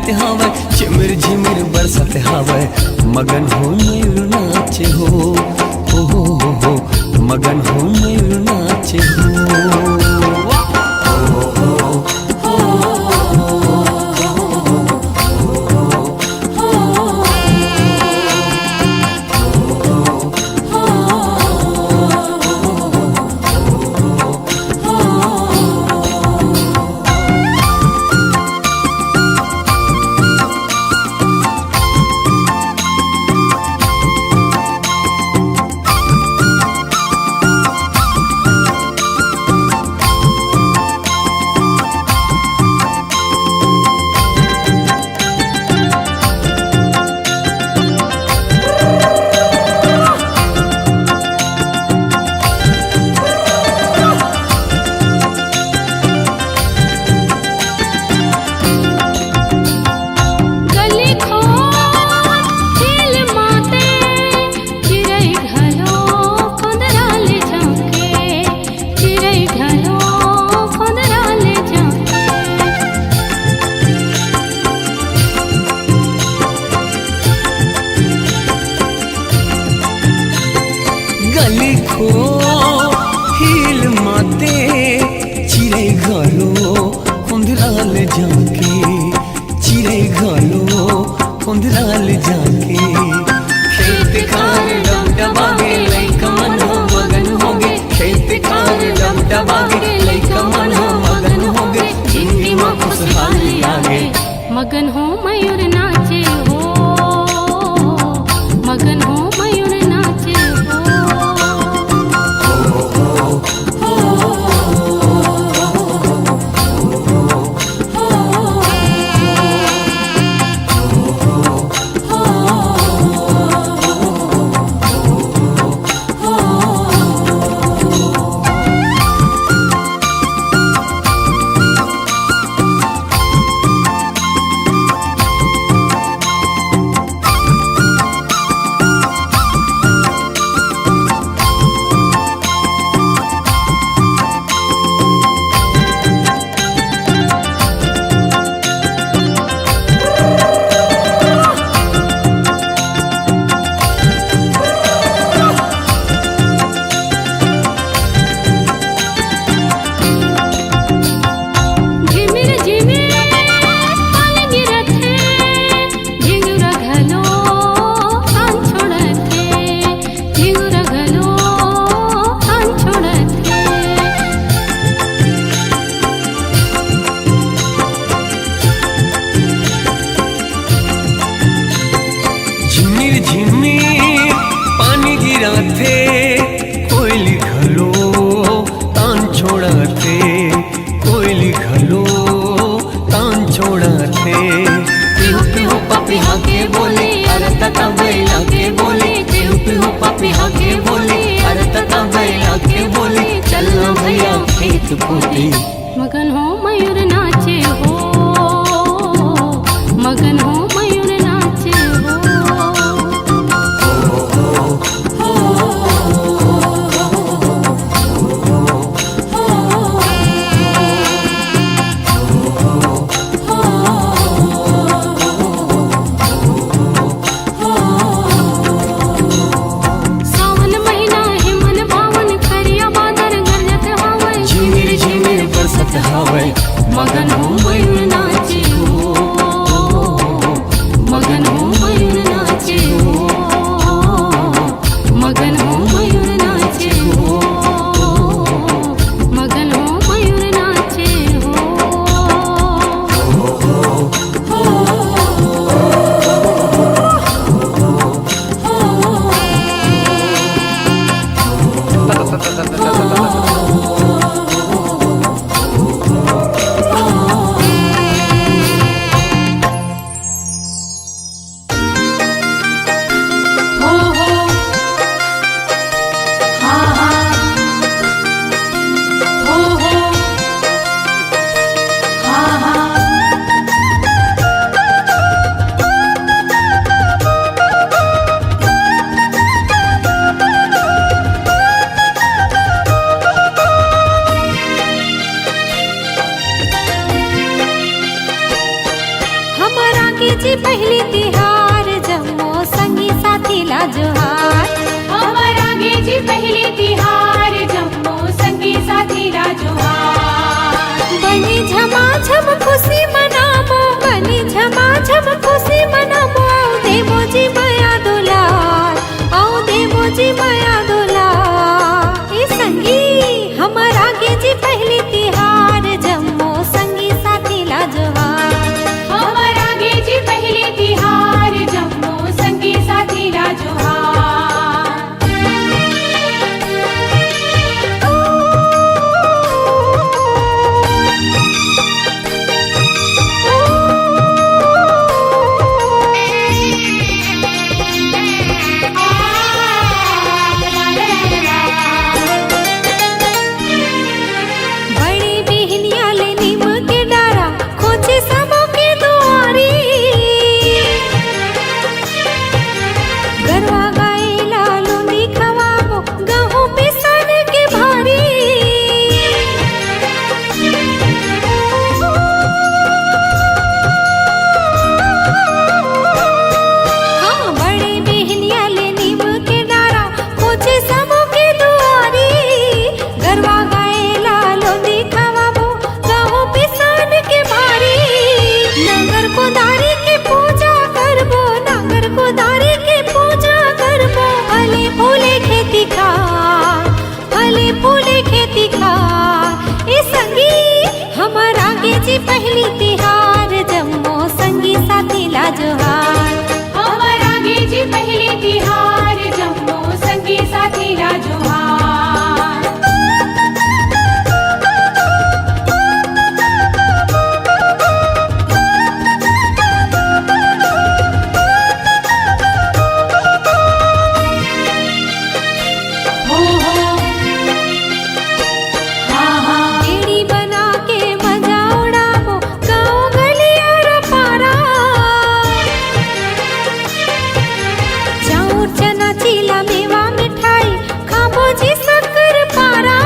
गरजत हवे, चिमिर झिमिर बरसत हवे, मगन हो मयूर नाचे हो, हो मगन हो मयूर नाचे हो। गली खो हिल माते चिरे घलो कुंदराल जाके, चिरे घलो कुंदराल जाके। खेत खार डबडबागे लइका मन हो मगन होगे, खेत खार डबडबागे लइका मन हो मगन होगे, जिंदगी में खुशहाली आगे। मगन हो मयूर नाचे हो, मगन हो मयूर नाचे हो। झिमिर पानी गिरा थे, कोयली घलो तान छोड़ा थे, कोयली घलो तान छोड़ा थे। पिहु पिहु पपी हाके बोले, अरे तता बैला के बोले, पिहु पिहु पपी हाके बोले, अरे तता बैला के बोले, चलना भैया खेत पोते। मगन हो मयूर नाचे हो, मगन हो मयूर नाचे हो। झिमिर झिमिर बरसत आगे जी पहली तिहार जम्मो संगी साथी ला जोहार। हमर आगे जी पहली तिहार जम्मो संगी साथी ला जोहार। बनी झमाझम खुशी मनामो, बनी झमाझम खुशी मनामो, आओ देवो जी माया दुलार, आओ देवो जी माया दुलार। ए संगी हमर आगे जी पहली तिहार जम्मो संगी साथी ला जोहार। हमर आगे जी पहली तिहार जम्मो संगी साथी ला जोहार। बड़ी बिहनिया ले नीम के डारा खोजे सबों के दुआरी। गरवा गाए लालू दिखवाबो गहूं पिसान के भारी। हाँ बड़े बिहनिया ले नीम के डारा खोजे सबों के दुआरी। गरवा गाए लालो दिखवाबो गहूं पिसान के भारी। नांगर कोदारी के पूजा करबो, नांगर कोदारी के पूजा करबो। फले फूले खेती खार, फले फूले खेती खार। ए संगी हमर आगे जी पहली तिहार जम्मो संगी साथी ला जोहार। हमर आगे जी पहली तिहार जम्मो संगी साथी ला जोहार। हो हो हाँ हाँ एड़ी बना के मजा उड़ाबो गाँव गलिया रा पारा। चाउर चना चीला मेवा मिठाई खाबो जी शक्कर पारा।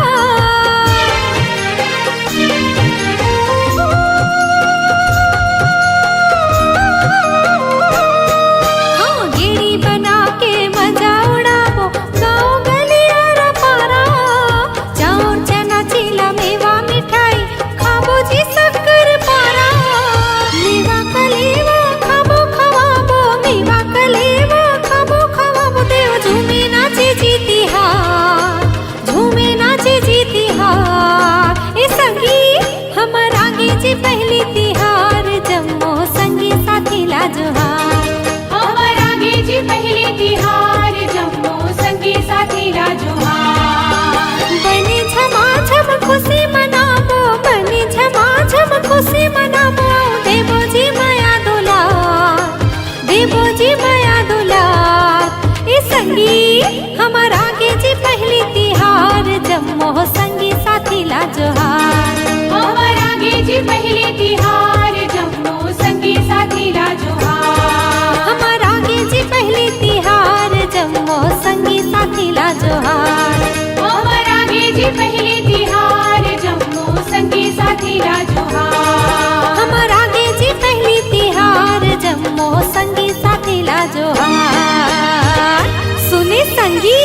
हाँ गेड़ी बना के मजा उड़ाबो गाँव गलिया रा पारा। चाउर चना चीला मेवा मिठाई खाबो जी शक्कर पारा। मेवा कलेवा खाबो खवाबो, मेवा कलेवा खाबो खवाबो। देव झूमे नाचे जीती हार, झूमे नाचे जीती हार। ए संगी हमर आगे जी पहली तिहार जम्मो संगी साथी ला जोहार। हमर आगे जी पहली तिहार जम्मो संगी साथी ला जोहार। बने झमाझम खुशी मनाबो, बने झमाझम खुशी मनाबो। आओ देवो जी माया दुलार, देवो जी माया दुलार। ए संगी हमर आगे जी पहली तिहार जम्मो संगी साथी ला जोहार। हमर आगे जी पहली तिहार जम्मो संगी साथी ला जोहार। हमर आगे जी पहली तिहार जम्मो संगी साथी ला जोहार। हमर आगे जी पहली तिहार जम्मो संगी साथी ला जोहार। हमर आगे जी पहली तिहार जम्मो संगी साथी ला जोहार। सुने संगी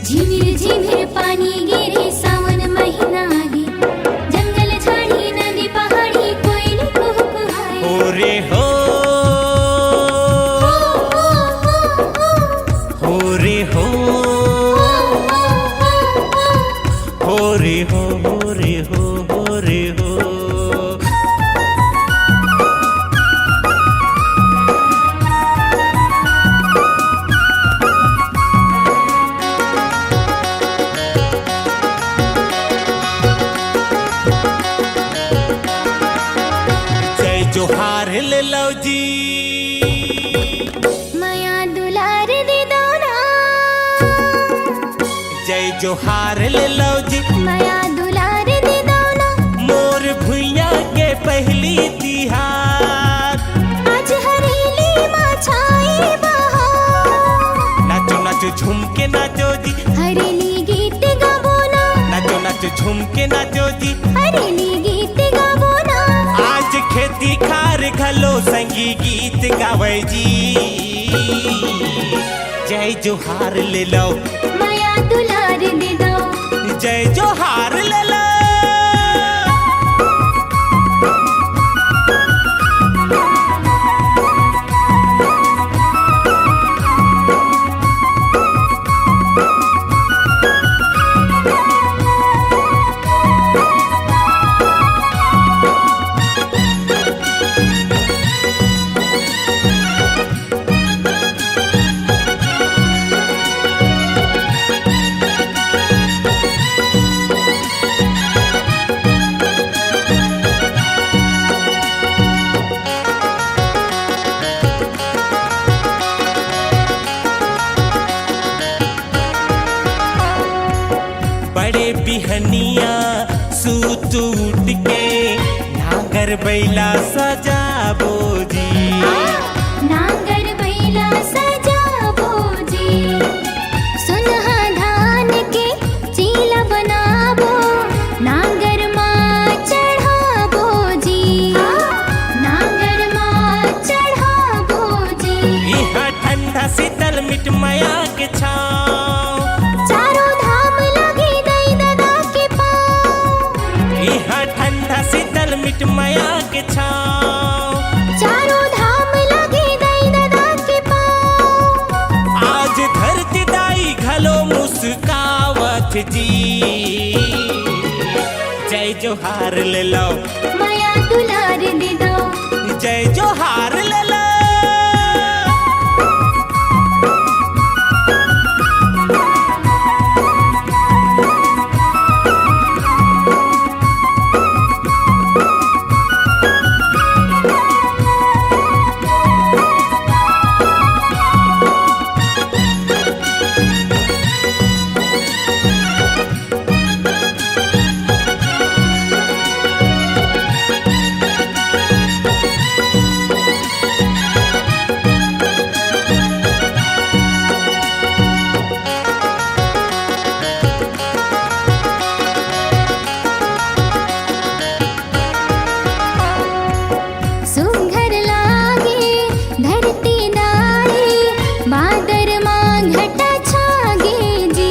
झिमिर झिमिर पानी गिरे सावन महीना आगे, जंगल झाड़ी नदी पहाड़ी कोयली कुहकुहाए। हो रे हो, हो रे हो, हो रे हो, हो रे हो, हो रे हो। जय जोहार ले लो जी, माया दुलार दे दौना, जय जोहार ले लो जी। माया दुलार दे दौना। मोर भुइया के पहली तिहार, आज हरेली माँ छाई बहार। नाचो नाचो झूम के नाचो जी, हरेली गीत गावो ना, नाचो नाचो झूम के नाचो जी। हरेली गीत गावो ना, आज खेती खार घलो संगी गीत गावे जी। जय जोहार ले लो, माया दुलार दे दो, जय जोहार ले लो। बड़े बिहनिया सूत उठ के नागर बैला सजाबो जी। नांगर बैला सजावो जी, सुनहा धान के चीला बनावो, नांगर माँ चढ़ावो जी, नांगर माँ चढ़ावो जी। यहाँ ठंडा शीतल मिट माया के छाँव, चारों धाम लगे दई दादा के पाँव, यहाँ ठंडा शीतल मिट माया के छाँव। चारों धाम लगे दई दादा के पाँव। आज धरती दाई घलो मुस्कावत जी। जय जोहार ले लो, माया दुलार दे दो, जय जोहार ले लो। सुघर लागे धरती दाई, बादर माँ घटा छागे जी,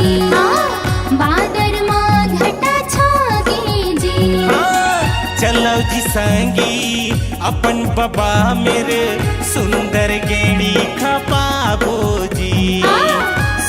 बादर माँ घटा छागे जी। हाँ, चलो जी संगी अपन बाबा मेरे सुंदर गेड़ी खपाबो जी।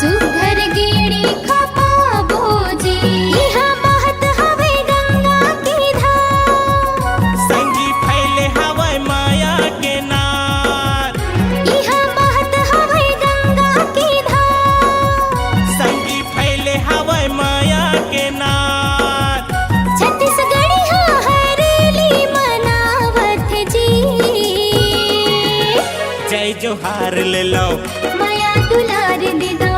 सुघर गेड़ी खपावो जी, यहाँ बहत हवे गंगा की धार, संगी फैले हवाई माया के नार, यहाँ बहत हवे गंगा की धार। संगी फैले हवाई माया के नार। छत्तीसगढ़ी हाँ हरेली मनावत जी, जय जोहार ले लो, माया दुलार दे दो,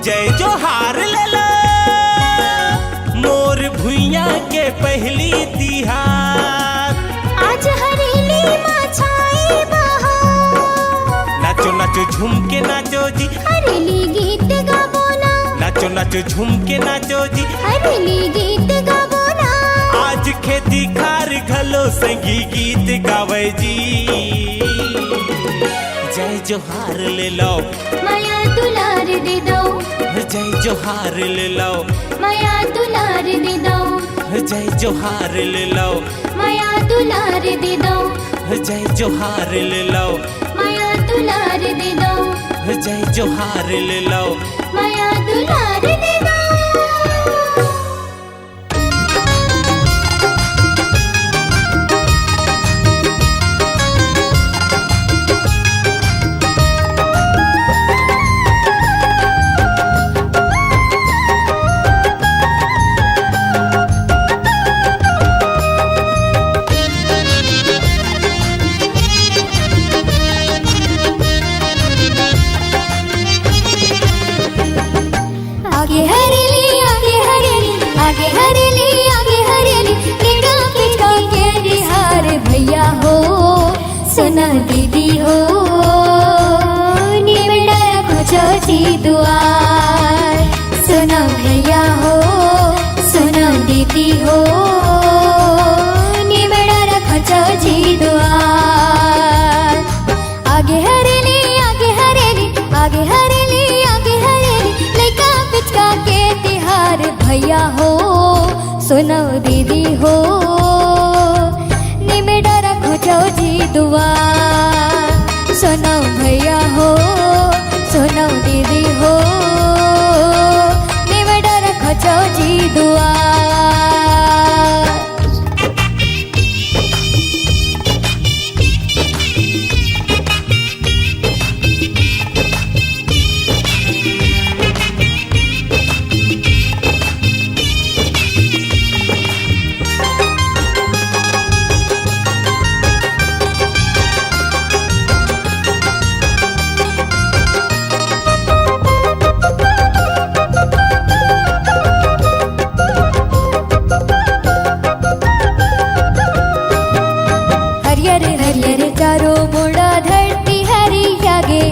जय जोहार ले लो। मोर भुइया के पहली तिहार, आज हरेली माँ छाई बहार। नाचो नाचो झूम के नाचो जी, हरेली गीत गावो ना, नाचो नाचो झूम के नाचो जी। हरेली गीत गावो ना, आज खेती खार घलो संगी गीत गावे जी। जय जोहार ले लो, माया दुलार दे दो, जय जोहार ले लो, माया दुलार दे दो, जय जोहार ले लो, माया दुलार दे दो, जय जोहार ले लो, माया दुलार दे दो, जय जोहार ले लो। माया दुलार दे दो। आगे है दीदी हो निमेड़ा रखो जी द्वार। आगे हरेली आगे हरेली आगे हरेली आगे हरेली लइका पिचका के तिहार भैया हो सुनो दीदी हो निमेड़ा रखो जी द्वार। सुनो भैया हो सुनो दीदी हो निमेड़ा रखो जी द्वार। हरियर हरियर चारों मोड़ा धरती हरी आगे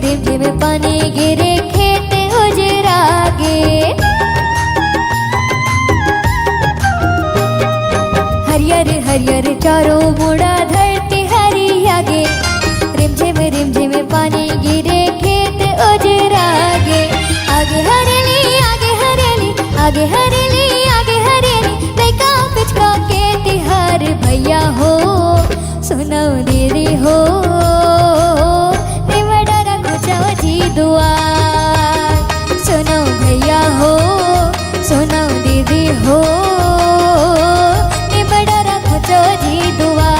रिम झिम पानी गिरे खेत उजरागे। हरियर हरियर चारों मोड़ा धरती हरी आगे रिम झिम पानी गिरे खेत उजरागे। आगे हरेली आगे हरेली आगे हरेली आगे हरेली लइका पिचका के तिहार भैया हो सुनो दीदी हो निमेड़ा रखो जी द्वार। सुनो भैया हो सुनो दीदी हो निमेड़ा रखो जी द्वार।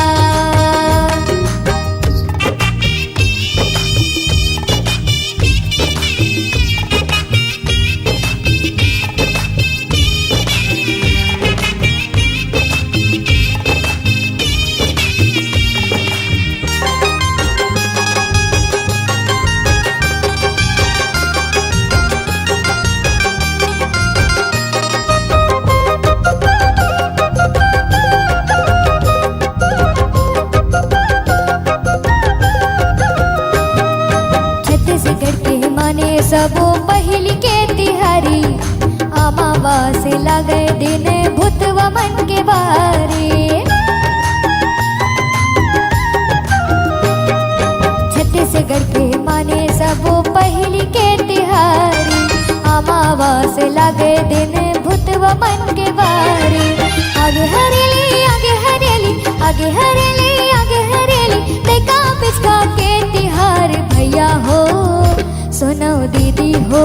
छत्तीसगढ़ के माने सबो पहली के तिहारी अमावा से लगे दिन भूतवा मन के बारी। छत्तीसगढ़ के माने सबो पहली के तिहारी अमावा से लगे दिन भूतवा मन के बारी। आगे हरेली आगे हरेली आगे हरेली आगे हरेली लइका पिचका के तिहार भैया हो सुनो दीदी हो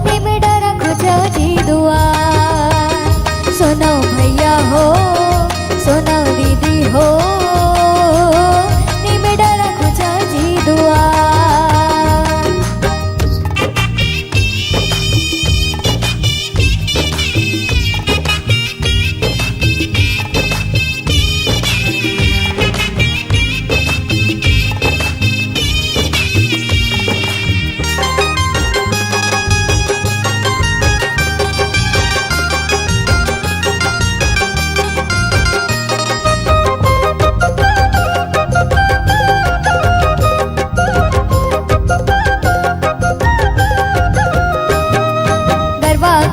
निमेड़ा रखो जी द्वार। सुनो भैया हो सुनो दीदी हो निमेड़ा रखो जी द्वार।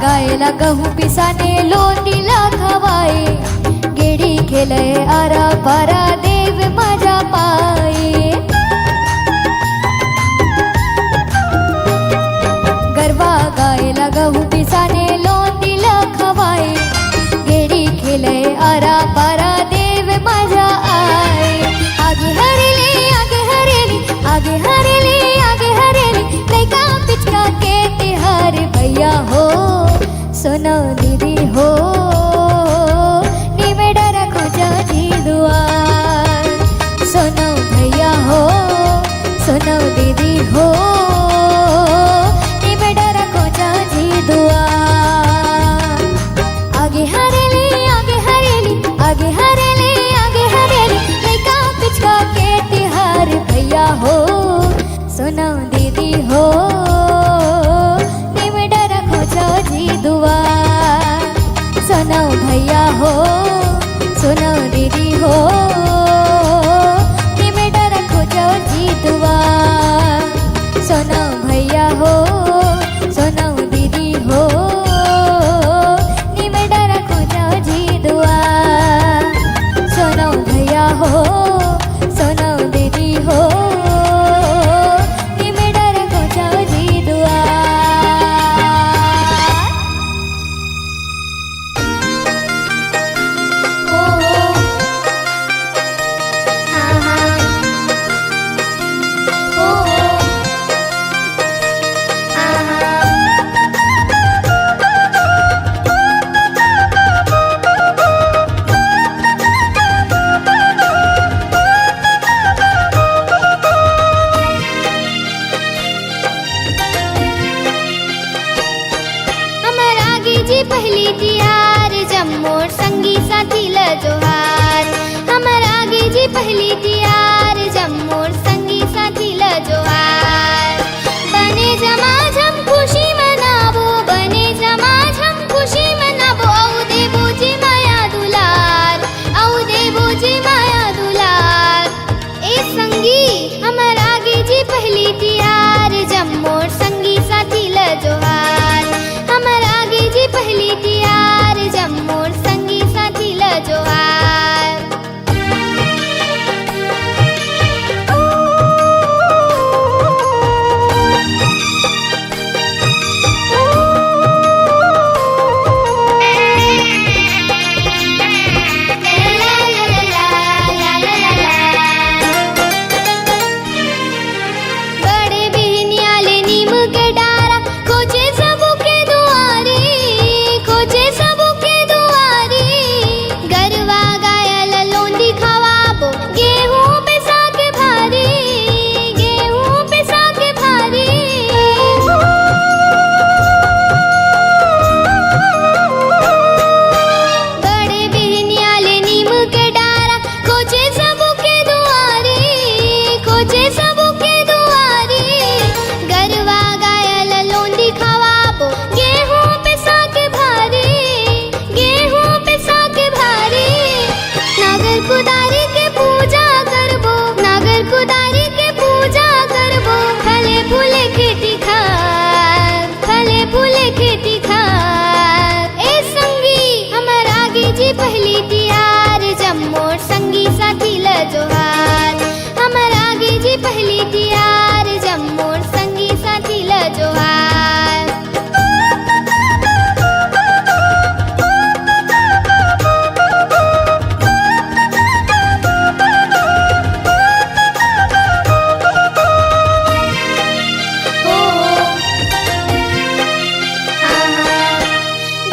गायला गहू पिसाने लोटीला खवाए गेड़ी खेले आरा पारा देव मजा पाए। गरबा गायला गहू पिसाने लोटीला खवाए गेड़ी खेले आरा पारा देव मजा आए। आगे हरेली आगे हरेली आगे हरेली आगे हरेली लइका पिचका के तिहार भैया हो सुनो दीदी हो निमेड़ा रखो जी द्वार। सुनो भैया हो सुनो दीदी हो निमेड़ा रखो जी द्वार। आगे हरेली आगे हरेली आगे हरेली आगे हरेली लइका पिचका के तिहार भैया हो पहली तिहार जम्मोर संगी साथी ल जोहार हमर आगे जी पहली तिहार जम्मोर संगी साथी ल जोहार बने जमाझम खुशी मनावो बने जमाझम खुशी मनावो औ देवो जी माया दुलार औ देवो जी माया दुलार ए संगी हमर आगे जी पहली तिहार जम्मोर संगी साथी ल जोहार हमर आगे जी पहली तिहार जम्मोर संगी साथी ल जोहार बड़े बिहनियाले नीम के डारा खोजे सबू के दुआरी खोजे सबू के दुआरी गरवा गायल लोंदी खवाबो गेहूं पिसा के भारी गेहूं पिसा के भारी बड़े बिहनियाले नीम के डारा खोजे सबू के दुआरी खोजे सबू के दुआरी गरवा गायल लोंदी खवाबो गेहूं पिसा के भारी गेहूं पिसा के भारी नागर कुदारी के पूजा करबो नागर कुदारी के पूजा करबो फले फूले खेती खार फले फूले खेती खार ए संगी हमर आगे जी पहली तिहार जम्मोर संगी साथी ल जोहार हमर आगे जी पहली तिहार जम्मोर संगी साथी ल जोहार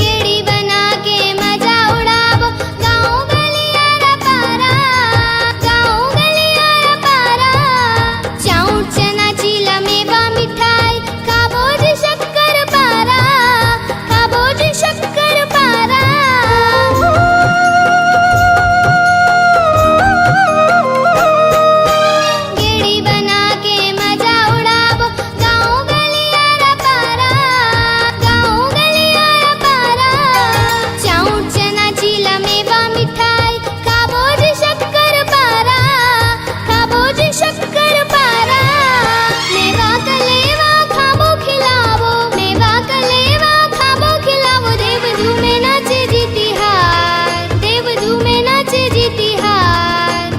गेड़ी बना के मजा उड़ावो गाँव गलियारा पारा गाँव गलियारा पारा चाउर चना चीला मेवा मिठाई खाबो जी शक्कर पारा खाबो जी शक्कर पारा गेड़ी बना के मजा उड़ावो गाँव गलियारा पारा गाँव गलियारा पारा चाउर चना चीला मेवा मिठाई खाबो जी शक्कर पारा खाबो जी शक्कर पारा मेवा कलेवा खाबो खिलावो मेवा कलेवा खाबो खिलावो देव झूमे नाचे जी तिहार देव झूमे नाचे जी तिहार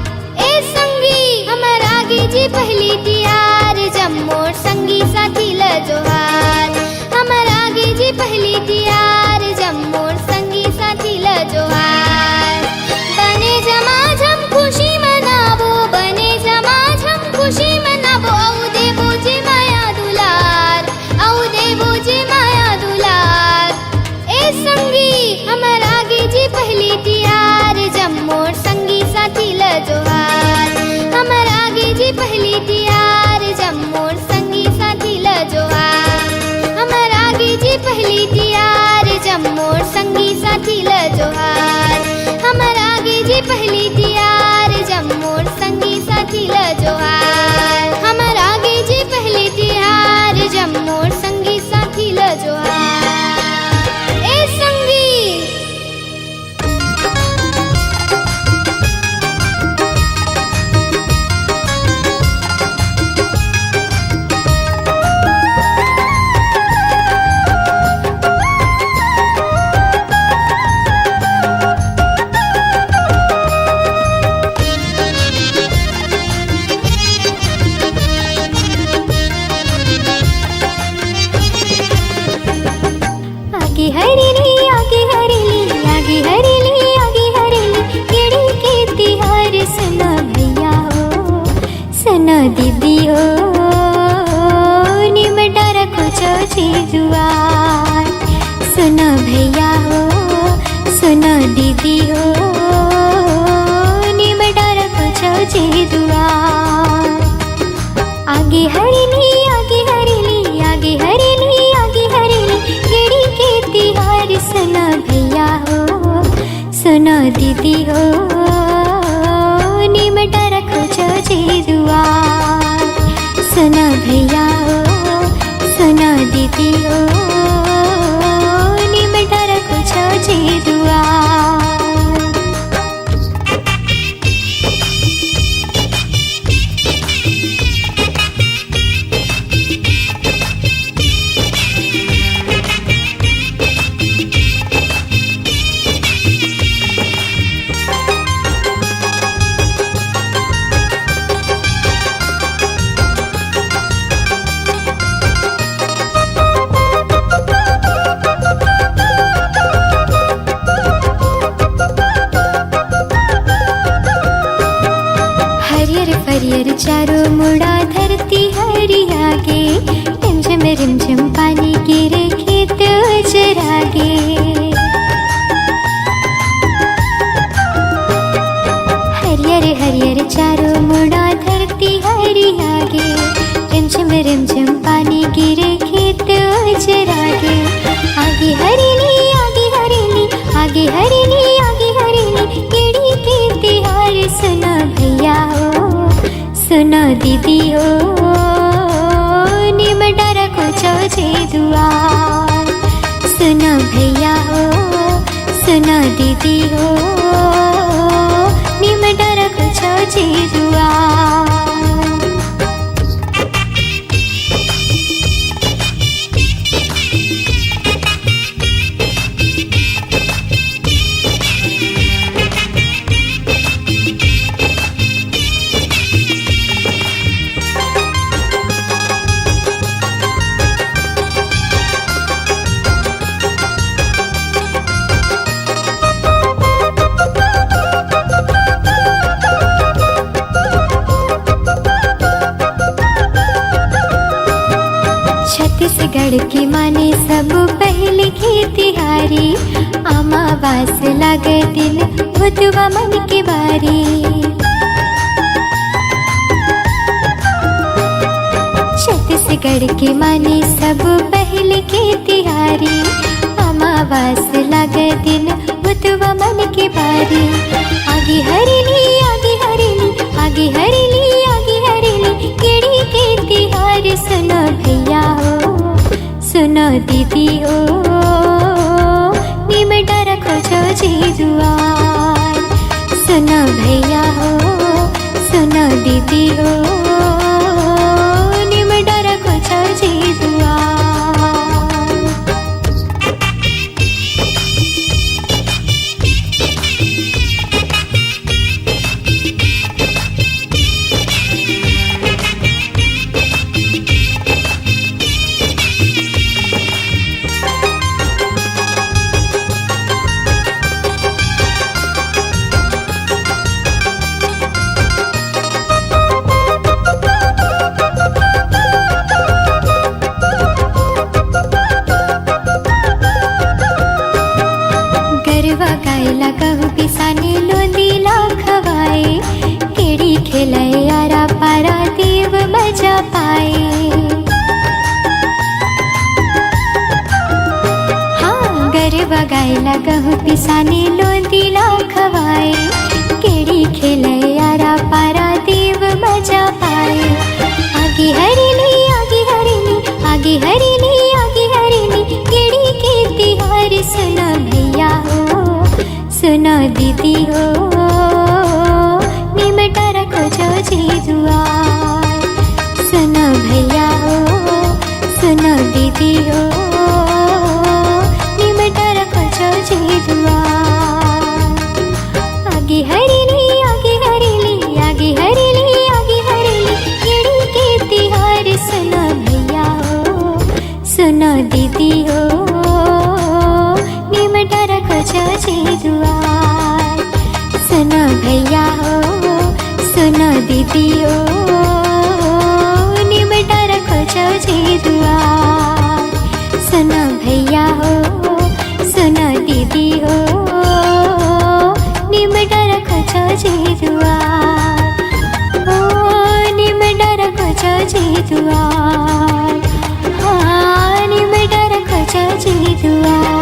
ए संगी हमर आगे जी पहली तिहार जम्मोर संगी साथी ल जोहार हमर आगे जी पहली तिहार जम्मोर संगी साथी ल जोहार बने जमाझम खुशी मनावो बने जमाझम खुशी मनावो औ देवो जी माया दुलार औ देवो जी माया दुलार ए संगी हमर आगे जी पहली तिहार जम्मोर संगी साथी ल जोहार हमर आगे जी पहली तिहार जम्मोर संगी साथी ल जोहार हमर आगे जी पहली तिहार जम्मोर संगी साथी ल जोहार हमर आगे जी पहली तिहार जम्मोर संगी साथी ल जोहार हमर आगे जी पहली तिहार जम्मोर संगी साथी ल जोहार ए संगी आगे हरेली आगे हरेली आगे हरेली आगे हरेली गेड़ी के तिहार सुना भैया हो सुना दीदी हो निमटा रखो चौची दुआर सुना भैया हो सुना दीदी हो निमटा रखो चौची दुआर आगे हरेली आगे हरेली आगे हरेली आगे हरेली गेड़ी के तिहार सुना दीदी हो निमटा रखो जे दुआर सुना भैया हो सुना दीदी हो निमटा रखो जे दुआर। हरियर चारों मुड़ा धरती हरियागे रिमझिम पानी गिरे खेत चरागे। हरियर चारों मुड़ा धरती हरियागे रिमझिम पानी गिरे खेत चरागे। आगे हरिणी आगे हरिणी आगे हरिणी आगे हरिणी केड़ी के तिहार सुना भैया हो सुना दीदी हो निमटा रखो जे दुआर सुना भैया हो सुना दीदी हो निमटा रखो जे दुआर। छत्तीसगढ़ की माने सब पहले खेतिहारी अमावास लागे दिन भुतवा मन के बारी। छत्तीसगढ़ की माने सब पहले खेतिहारी अमावास लागे दिन भुतवा मन के बारी। आगे हरिणी आगे हरिणी आगे हरिणी आगे हरिणी केड़ी के तिहार सुना भैया हो सुना दीदी हो निमटा रखो जे दुआर सुना भैया हो सुना दीदी हो निमटा रखो जे दुआर। कहू पिसाने लोंदीला खवाए केड़ी खेलाए आरा पारा देव मजा पाए। हाँ गरबा गायला कहू पिसाने लोंदीला खवाए केड़ी खेलाए आरा पारा देव मजा पाए। आगे हरिणी आगे हरिणी आगे हरिणी आगे हरिणी केड़ी के तिहार सुना भैया हो सुना दीदी हो निमटा रखो जे दुआर सुना भैया हो सुना दीदी हो निमटा रखो जे दुआर। आगे हरिणी आगे हरिणी आगे हरिणी आगे हरिणी केड़ी के तिहार सुना भैया हो सुना दीदी हो निमटा रखो जे दुआर सुना भैया हो सुना दीदी हो निमटा रखो जे दुआर सुना भैया हो सुना दीदी हो निमटा रखो जे दुआर ओ निमटा रखो जे दुआर हाँ निमटा रखो जे दुआर।